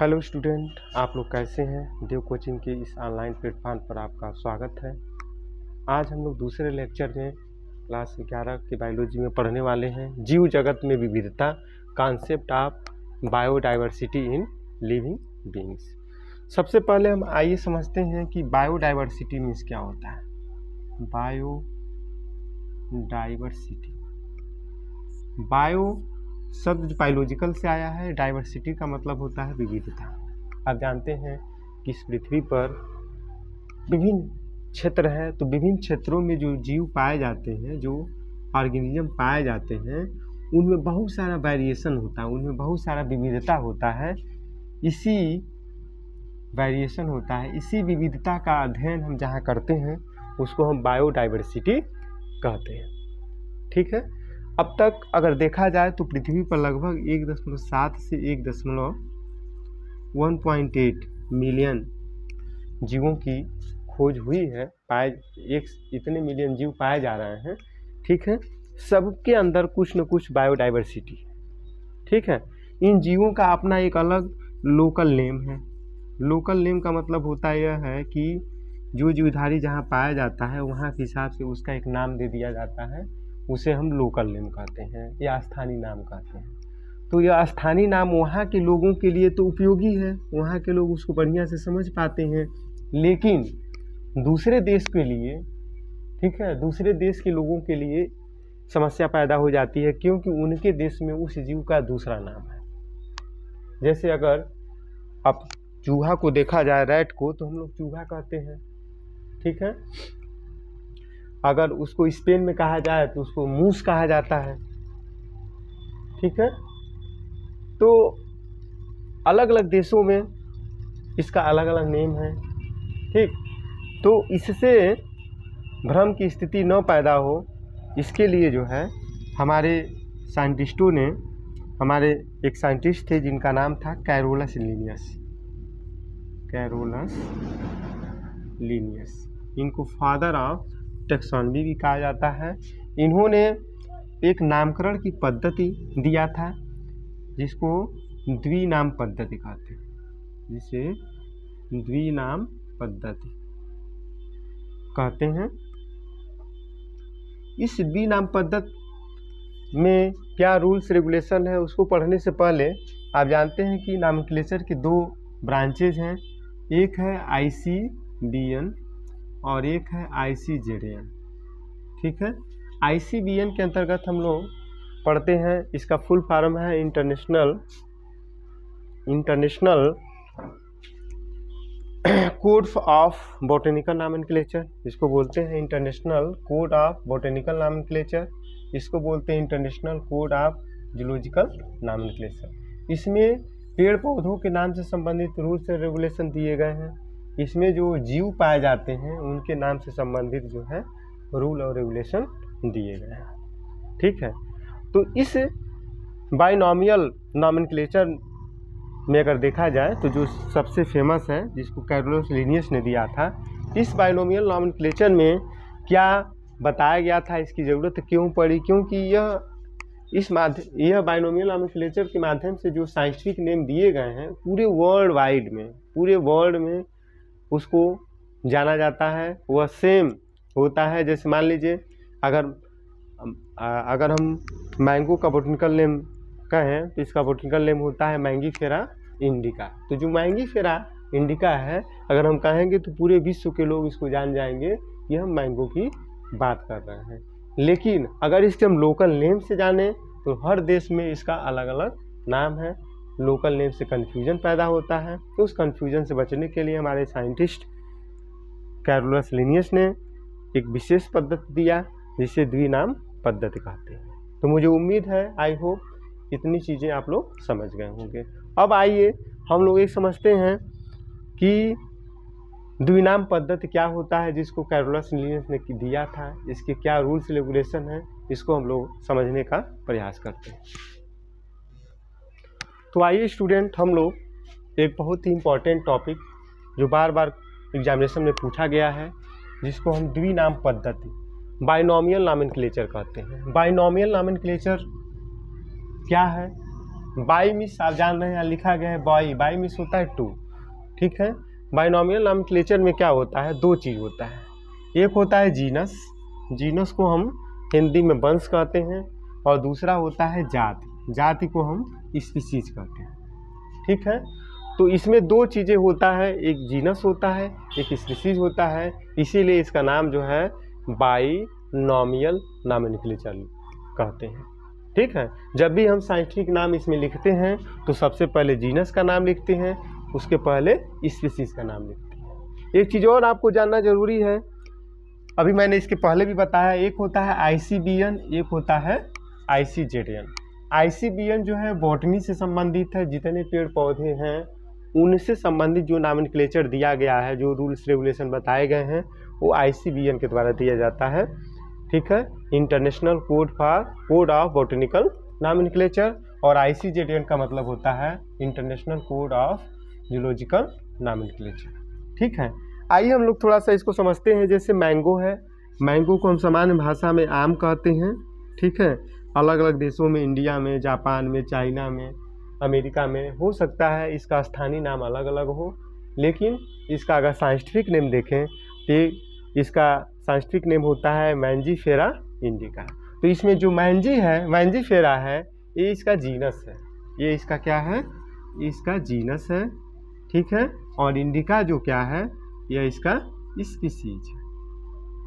Hello student, आप लोग कैसे हैं। देव कोचिंग के इस ऑनलाइन प्लेटफॉर्म पर आपका स्वागत है। आज हम लोग दूसरे लेक्चर में क्लास 11 की बायोलॉजी में पढ़ने वाले हैं जीव जगत में विविधता, concept of biodiversity in living beings. सबसे पहले हम आइए समझते हैं कि बायोडाइवर्सिटी मीन्स क्या होता है। बायोडाइवर्सिटी, बायो शब्द बायोलॉजिकल से आया है, डाइवर्सिटी का मतलब होता है विविधता। आप जानते हैं कि इस पृथ्वी पर विभिन्न क्षेत्र हैं, तो विभिन्न क्षेत्रों में जो जीव पाए जाते हैं, जो ऑर्गेनिज्म पाए जाते हैं, उनमें बहुत सारा वेरिएशन होता है, उनमें बहुत सारा विविधता होता है। इसी वेरिएशन होता है, इसी विविधता का अध्ययन हम जहाँ करते हैं उसको हम बायोडाइवर्सिटी कहते हैं। ठीक है। अब तक अगर देखा जाए तो पृथ्वी पर लगभग 1.7 से 1.8 मिलियन जीवों की खोज हुई है। इतने मिलियन जीव पाए जा रहे हैं। ठीक है। सबके अंदर कुछ न कुछ बायोडाइवर्सिटी। ठीक है। इन जीवों का अपना एक अलग लोकल नेम है। लोकल नेम का मतलब होता यह है कि जो जीवधारी जहाँ पाया जाता है वहाँ के हिसाब से उसका एक नाम दे दिया जाता है, उसे हम लोकल नेम कहते हैं या स्थानीय नाम कहते हैं। तो यह स्थानीय नाम वहाँ के लोगों के लिए तो उपयोगी है, वहाँ के लोग उसको बढ़िया से समझ पाते हैं, लेकिन दूसरे देश के लिए, ठीक है, दूसरे देश के लोगों के लिए समस्या पैदा हो जाती है, क्योंकि उनके देश में उस जीव का दूसरा नाम है। जैसे अगर अब चूहा को देखा जाए, रैट को, तो हम लोग चूहा कहते हैं। ठीक है। अगर उसको स्पेन में कहा जाए तो उसको मूस कहा जाता है। ठीक है। तो अलग अलग देशों में इसका अलग अलग नेम है। ठीक। तो इससे भ्रम की स्थिति न पैदा हो, इसके लिए जो है हमारे साइंटिस्टों ने, हमारे एक साइंटिस्ट थे जिनका नाम था कैरोलस लीनियस। इनको फादर ऑफ टैक्सोनॉमी भी कहा जाता है। इन्होंने एक नामकरण की पद्धति दिया था जिसको द्विनाम पद्धति कहते हैं, जिसे द्विनाम पद्धति कहते हैं। इस द्विनाम पद्धति में क्या रूल्स रेगुलेशन है उसको पढ़ने से पहले आप जानते हैं कि नॉमेनक्लेचर के दो ब्रांचेज हैं, एक है ICBN और एक है ICZN। ठीक है। ICBN के अंतर्गत हम लोग पढ़ते हैं, इसका फुल फॉर्म है international code of botanical nomenclature. इसको बोलते हैं international code of botanical nomenclature. इसको बोलते हैं international code of zoological nomenclature. इसमें पेड़ पौधों के नाम से संबंधित रूल्स एंड रेगुलेशन दिए गए हैं। इसमें जो जीव पाए जाते हैं उनके नाम से संबंधित जो है रूल और रेगुलेशन दिए गए हैं। ठीक है। तो इस बाइनोमियल नॉमेनक्लेचर में अगर देखा जाए तो जो सबसे फेमस है, जिसको कैरोलस लीनियस ने दिया था, इस बाइनोमियल नॉमेनक्लेचर में क्या बताया गया था, इसकी ज़रूरत क्यों पड़ी, क्योंकि यह बाइनोमियल नॉमेनक्लेचर के माध्यम से जो साइंटिफिक नेम दिए गए हैं पूरे वर्ल्ड में उसको जाना जाता है, वह सेम होता है। जैसे मान लीजिए अगर हम मैंगो का बॉटनिकल नेम कहें तो इसका बॉटनिकल नेम होता है मैंगीफेरा इंडिका। तो जो मैंगीफेरा इंडिका है, अगर हम कहेंगे तो पूरे विश्व के लोग इसको जान जाएंगे कि हम मैंगो की बात कर रहे हैं। लेकिन अगर इसके हम लोकल नेम से जाने तो हर देश में इसका अलग अलग नाम है। लोकल नेम से कन्फ्यूजन पैदा होता है, तो उस कन्फ्यूजन से बचने के लिए हमारे साइंटिस्ट कैरोलस लीनियस ने एक विशेष पद्धति दिया जिसे द्विनाम पद्धति कहते हैं। तो मुझे उम्मीद है, आई होप, इतनी चीज़ें आप लोग समझ गए होंगे। अब आइए हम लोग एक समझते हैं कि द्विनाम पद्धति क्या होता है, जिसको कैरोलस लीनियस ने दिया था, इसके क्या रूल्स रेगुलेशन है, इसको हम लोग समझने का प्रयास करते हैं। तो आइए स्टूडेंट, हम लोग एक बहुत ही इम्पॉर्टेंट टॉपिक जो बार बार एग्जामिनेशन में पूछा गया है, जिसको हम द्विनाम पद्धति, बाइनोमियल नॉमेनक्लेचर कहते हैं। बाइनोमियल नॉमेनक्लेचर क्या है? बाई मीन्स आप जान रहे हैं यहाँ लिखा गया है बाई, बाई मीन्स होता है टू, ठीक है। बाइनोमियल नॉमेनक्लेचर में क्या होता है, दो चीज़ होता है, एक होता है जीनस, जीनस को हम हिंदी में वंश कहते हैं, और दूसरा होता है जाति, जाति को हम स्पीसीज कहते हैं, ठीक है। तो इसमें दो चीज़ें होता है, एक जीनस होता है, एक स्पीसीज होता है, इसीलिए इसका नाम जो है बाइनोमियल नॉमेनक्लेचर कहते हैं, ठीक है। जब भी हम साइंटिफिक नाम इसमें लिखते हैं तो सबसे पहले जीनस का नाम लिखते हैं, उसके पहले स्पीसीज का नाम लिखते हैं। एक चीज़ और आपको जानना जरूरी है, अभी मैंने इसके पहले भी बताया, एक होता है आईसीबीएन, एक होता है आईसीजेडएन। आईसीबीएन जो है बॉटनी से संबंधित है, जितने पेड़ पौधे हैं उनसे संबंधित जो नॉमेनक्लेचर दिया गया है, जो रूल्स रेगुलेशन बताए गए हैं, वो आईसीबीएन के द्वारा दिया जाता है, ठीक है। International code of botanical nomenclature, और आईसीजेडएन का मतलब होता है international code of zoological nomenclature, ठीक है। आइए हम लोग थोड़ा सा इसको समझते हैं। जैसे मैंगो है, मैंगो को हम सामान्य भाषा में आम कहते हैं, ठीक है। अलग अलग देशों में, इंडिया में, जापान में, चाइना में, अमेरिका में हो सकता है इसका स्थानीय नाम अलग अलग हो, लेकिन इसका अगर साइंटिफिक नेम देखें तो इसका साइंटिफिक नेम होता है मैंजीफेरा इंडिका। तो इसमें जो मैंजीफेरा है ये इसका जीनस है, ये इसका क्या है, इसका जीनस है, ठीक है। और इंडिका जो क्या है, यह इसका स्पीसीज है,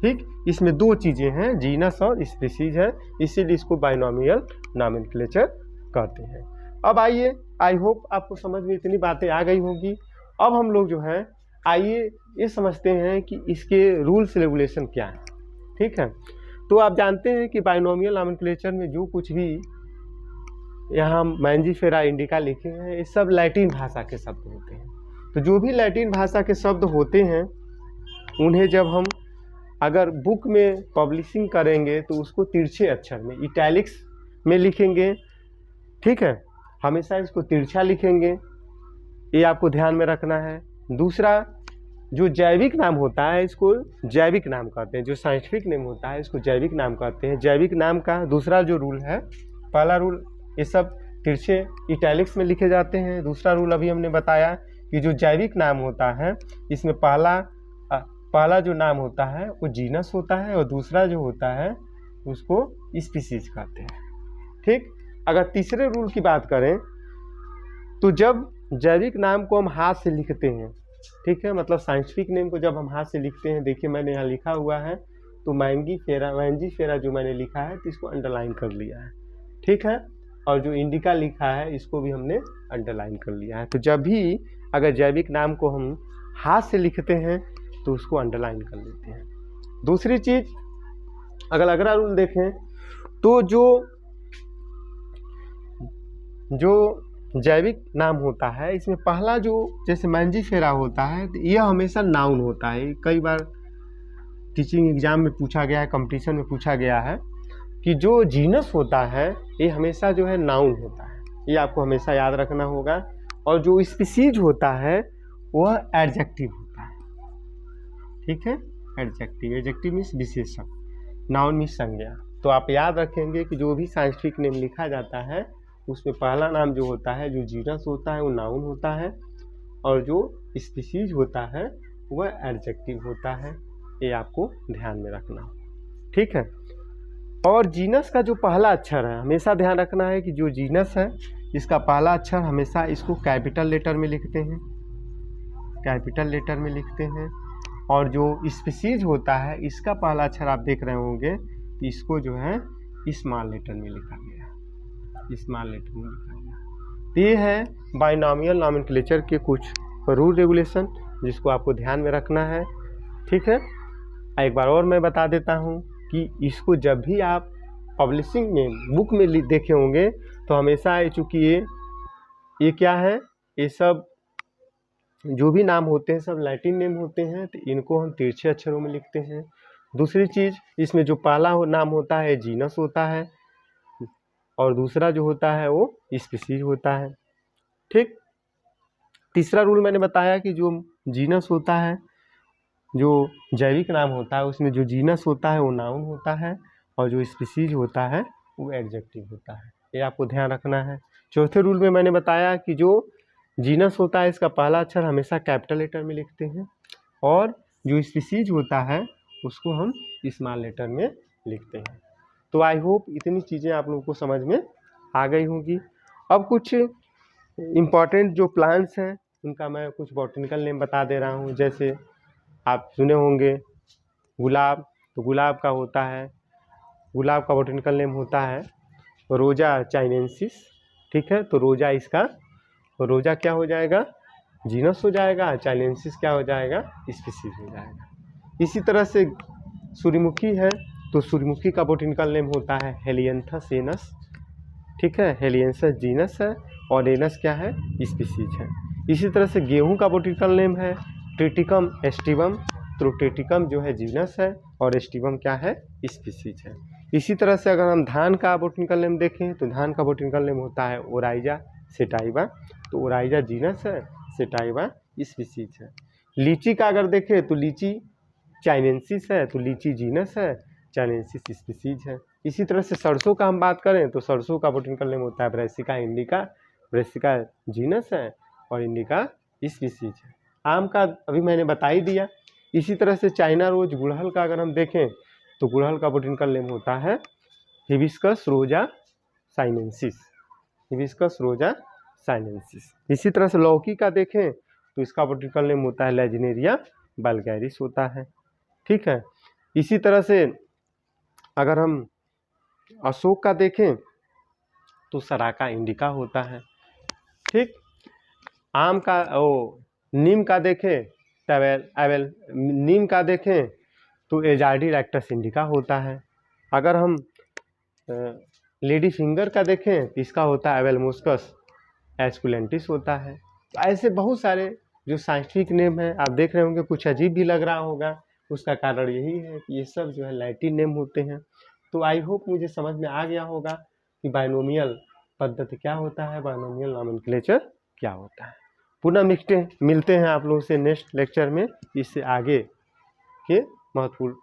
ठीक। इसमें दो चीज़ें हैं, जीनस और स्पीसीज है, इसीलिए इसको बाइनोमियल नॉमेनक्लेचर कहते हैं। अब आइए, आई होप आपको समझ में इतनी बातें आ गई होगी। अब हम लोग जो है आइए ये समझते हैं कि इसके रूल्स रेगुलेशन क्या है, ठीक है। तो आप जानते हैं कि बाइनोमियल नॉमेनक्लेचर में जो कुछ भी यहाँ मैंजीफेरा इंडिका लिखे हैं ये सब लैटिन भाषा के शब्द होते हैं। तो जो भी लैटिन भाषा के शब्द होते हैं उन्हें जब हम अगर बुक में पब्लिशिंग करेंगे तो उसको तिरछे अक्षर में इटैलिक्स में लिखेंगे, ठीक है। हमेशा इसको तिरछा लिखेंगे, ये आपको ध्यान में रखना है। दूसरा, जो जैविक नाम होता है इसको जैविक नाम कहते हैं, जो साइंटिफिक नेम होता है इसको जैविक नाम कहते हैं। जैविक नाम का दूसरा जो रूल है, पहला रूल ये सब तिरछे इटैलिक्स में लिखे जाते हैं। दूसरा रूल अभी हमने बताया कि जो जैविक नाम होता है इसमें पहला जो नाम होता है वो जीनस होता है, और दूसरा जो होता है उसको स्पीसीज कहते हैं, ठीक। अगर तीसरे रूल की बात करें तो जब जैविक नाम को हम हाथ से लिखते हैं, ठीक है, मतलब साइंटिफिक नेम को जब हम हाथ से लिखते हैं, देखिए मैंने यहाँ लिखा हुआ है, तो मैंजीफेरा जो मैंने लिखा है तो इसको अंडरलाइन कर लिया है, ठीक है। और जो इंडिका लिखा है इसको भी हमने अंडरलाइन कर लिया है। तो जब भी अगर जैविक नाम को हम हाथ से लिखते हैं तो उसको अंडरलाइन कर लेते हैं। दूसरी चीज़, अगर अगला रूल देखें तो जो जैविक नाम होता है इसमें पहला जो जैसे मैंजीफेरा होता है तो यह हमेशा नाउन होता है। कई बार टीचिंग एग्जाम में पूछा गया है, कंपटीशन में पूछा गया है कि जो जीनस होता है ये हमेशा जो है नाउन होता है, ये आपको हमेशा याद रखना होगा। और जो स्पीसीज होता है वह एडजेक्टिव होता है, ठीक है। एडजेक्टिव मीन्स विशेषण, नाउन मीन्स संज्ञा। तो आप याद रखेंगे कि जो भी साइंटिफिक नेम लिखा जाता है उसमें पहला नाम जो होता है, जो जीनस होता है वो नाउन होता है, और जो स्पीसीज होता है वह एडजेक्टिव होता है। ये आपको ध्यान में रखना, ठीक है। और जीनस का जो पहला अक्षर है हमेशा ध्यान रखना है कि जो जीनस है इसका पहला अक्षर हमेशा इसको कैपिटल लेटर में लिखते हैं, कैपिटल लेटर में लिखते हैं। और जो स्पीसीज होता है इसका पहला अक्षर आप देख रहे होंगे, इसको जो है स्मॉल लेटर में लिखा गया है, स्मॉल लेटर में लिखा गया। तो ये है बाइनोमियल नॉमेनक्लेचर के कुछ रूल रेगुलेशन जिसको आपको ध्यान में रखना है, ठीक है। एक बार और मैं बता देता हूँ कि इसको जब भी आप पब्लिशिंग में बुक में देखे होंगे तो हमेशा चूँकि ये क्या है, ये सब जो भी नाम होते हैं सब लैटिन नेम होते हैं, तो इनको हम तिरछे अक्षरों में लिखते हैं। दूसरी चीज़, इसमें जो पहला नाम होता है जीनस होता है, और दूसरा जो होता है वो स्पीसीज होता है, ठीक। तीसरा रूल मैंने बताया कि जो जीनस होता है, जो जैविक नाम होता है उसमें जो जीनस होता है वो नाउन होता है, और जो स्पीसीज होता है वो एडजेक्टिव होता है। ये आपको ध्यान रखना है। चौथे रूल में मैंने बताया कि जो जीनस होता है इसका पहला अक्षर हमेशा कैपिटल लेटर में लिखते हैं और जो स्पीसीज होता है उसको हम स्मॉल लेटर में लिखते हैं। तो आई होप इतनी चीज़ें आप लोगों को समझ में आ गई होंगी। अब कुछ इम्पॉर्टेंट जो प्लांट्स हैं उनका मैं कुछ बॉटनिकल नेम बता दे रहा हूँ। जैसे आप सुने होंगे गुलाब, तो गुलाब का होता है, गुलाब का बॉटनिकल नेम होता है रोजा चाइनेंसिस। ठीक है, तो रोजा इसका, रोजा क्या हो जाएगा, जीनस हो जाएगा, चाइनेंसिस क्या हो जाएगा, स्पीसीज हो जाएगा। इसी तरह से सूर्यमुखी है, तो सूर्यमुखी का बॉटनिकल नेम होता है हेलियंथस एनस। ठीक है, हेलियंथस जीनस है और एनस क्या है, स्पीसीज है। इसी तरह से गेहूं का बॉटनिकल नेम है ट्रिटिकम एस्टिवम, तो ट्रिटिकम जो है जीनस है और एस्टिवम क्या है, स्पीसीज है। इसी तरह से अगर हम धान का बॉटनिकल नेम देखें तो धान का बॉटनिकल नेम होता है ओराइजा सेटाइवा, तो ओराइजा जीनस है, सेटाइवा स्पीसीज है। लीची का अगर देखें तो लीची चाइनेंसिस है, तो लीची जीनस है, चाइनेंसिस स्पीसीज है। इसी तरह से सरसों का हम बात करें तो सरसों का बॉटनिकल नेम होता है ब्रैसिका इंडिका, ब्रैसिका जीनस है और इंडिका स्पीसीज है। आम का अभी मैंने बता ही दिया। इसी तरह से चाइना रोज गुड़हल का अगर हम देखें तो गुड़हल का बॉटनिकल नेम होता है हिबिस्कस रोजा साइनेंसिस, हिबिस्कस रोजा साइनेंसिस। इसी तरह से लौकी का देखें तो इसका बॉटनिकल नेम होता है लेजिनेरिया वल्गैरिस होता है। ठीक है, इसी तरह से अगर हम अशोक का देखें तो सराका इंडिका होता है। ठीक, आम का नीम का देखें तो नीम का देखें तो एजार्डी रेक्टस इंडिका होता है। अगर हम लेडी फिंगर का देखें तो इसका होता है एवेलमोस्कस एस्कुलेंटिस होता है। तो ऐसे बहुत सारे जो साइंटिफिक नेम है, आप देख रहे होंगे कुछ अजीब भी लग रहा होगा, उसका कारण यही है कि ये सब जो है लैटिन नेम होते हैं। तो आई होप मुझे समझ में आ गया होगा कि बाइनोमियल पद्धति क्या होता है, बाइनोमियल नॉमेनक्लेचर क्या होता है। पुनः मिलते हैं आप लोगों से नेक्स्ट लेक्चर में इससे आगे के महत्वपूर्ण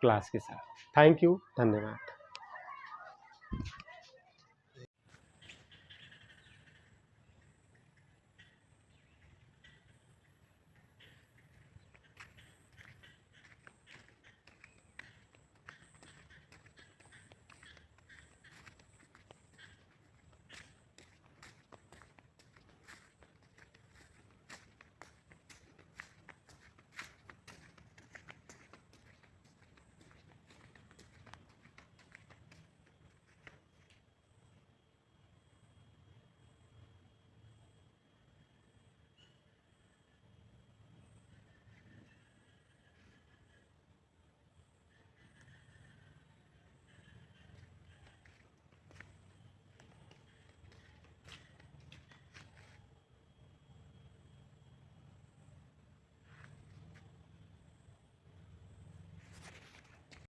क्लास के साथ। थैंक यू, धन्यवाद।